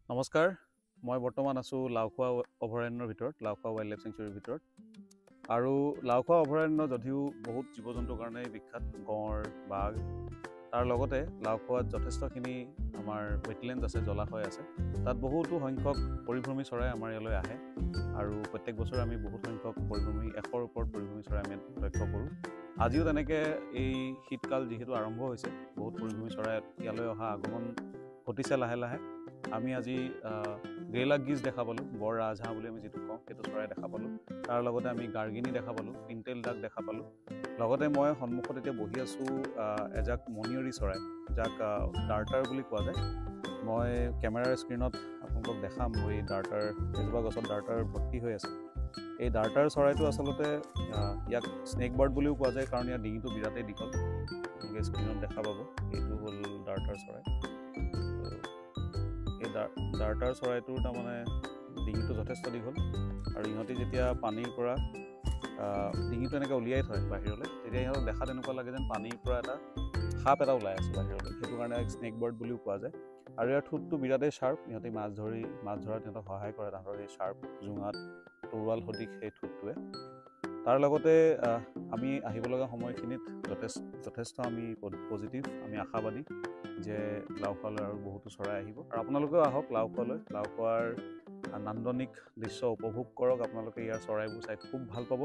নমস্কাৰ, মই বৰ্তমান আছোঁ লাওখোৱা অভয়াৰণ্যৰ ভিতৰত, লাওখোৱা ৱাইল্ড লাইফ চেঞ্চুৰীৰ ভিতৰত। আৰু লাওখোৱা অভয়াৰণ্য যদিও বহুত জীৱ জন্তুৰ কাৰণে বিখ্যাত, গঁড়, বাঘ, তাৰ লগতে লাওখোৱাত যথেষ্টখিনি আমাৰ ৱেটলেণ্ড আছে, জলাশয় আছে। তাত বহুতো সংখ্যক পৰিভ্ৰমী চৰাই আমাৰ ইয়ালৈ আহে আৰু প্ৰত্যেক বছৰে আমি বহুত সংখ্যক পৰিভ্ৰমী 100ৰ ওপৰত পৰিভ্ৰমী চৰাই আমি লক্ষ্য কৰোঁ। আজিও তেনেকৈ এই শীতকাল যিহেতু আৰম্ভ হৈছে, বহুত পৰিভ্ৰমী চৰাই ইয়ালৈ অহা আগমন ঘটিছে লাহে লাহে। আমি আজি গ্ৰেলাক গিজ দেখা পালোঁ, বৰ ৰাজহাঁহ বুলি আমি যিটো কওঁ, সেইটো চৰাই দেখা পালোঁ। তাৰ লগতে আমি গাৰ্গিনী দেখা পালোঁ, পিনটেল ডাক দেখা পালোঁ। লগতে মই সন্মুখত এতিয়া বহি আছোঁ এজাক মণিয়ৰী চৰাই, যাক ডাৰ্টাৰ বুলি কোৱা যায়। মই কেমেৰাৰ স্ক্ৰীণত আপোনালোকক দেখাম, এই ডাৰ্টাৰ এজোপা গছত ডাৰ্টাৰ ভৰ্তি হৈ আছে। এই ডাৰ্টাৰ চৰাইটো আচলতে ইয়াক স্নেক বাৰ্ড বুলিও কোৱা যায়, কাৰণ ইয়াৰ ডিঙিটো বিৰাটেই দীঘল। আপোনালোকে স্ক্ৰীণত দেখা পাব, এইটো হ'ল ডাৰ্টাৰ চৰাই। এই ডাৰ্টাৰ চৰাইটোৰ তাৰমানে ডিঙিটো যথেষ্ট দীঘল, আৰু ইহঁতি যেতিয়া পানীৰ পৰা ডিঙিটো এনেকৈ উলিয়াই থয় বাহিৰলৈ, তেতিয়া ইহঁতক দেখাত এনেকুৱা লাগে যেন পানীৰ পৰা সাপ এটা ওলাই আছে বাহিৰলৈ। সেইটো কাৰণে স্নেক বাৰ্ড বুলিও কোৱা যায়। আৰু ইয়াৰ ঠোঁটটো বিৰাটেই শ্বাৰ্প, ইহঁতি মাছ ধৰাত সিহঁতক সহায় কৰে তাহাঁতৰ এই শ্বাৰ্প জোঙাত তৰোৱাল সদৃশ সেই ঠোঁটটোৱে। তাৰ লগতে আমি আহিব লগা সময়খিনিত যথেষ্ট আমি পজিটিভ, আমি আশাবাদী যে লাওখোৱালৈ আৰু বহুতো চৰাই আহিব। আৰু আপোনালোকেও আহক লাওখোৱালৈ, লাওখোৱাৰ নান্দনিক দৃশ্য উপভোগ কৰক। আপোনালোকে ইয়াৰ চৰাইবোৰ চাই খুব ভাল পাব,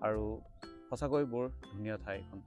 আৰু সঁচাকৈ বৰ ধুনীয়া ঠাই এখন।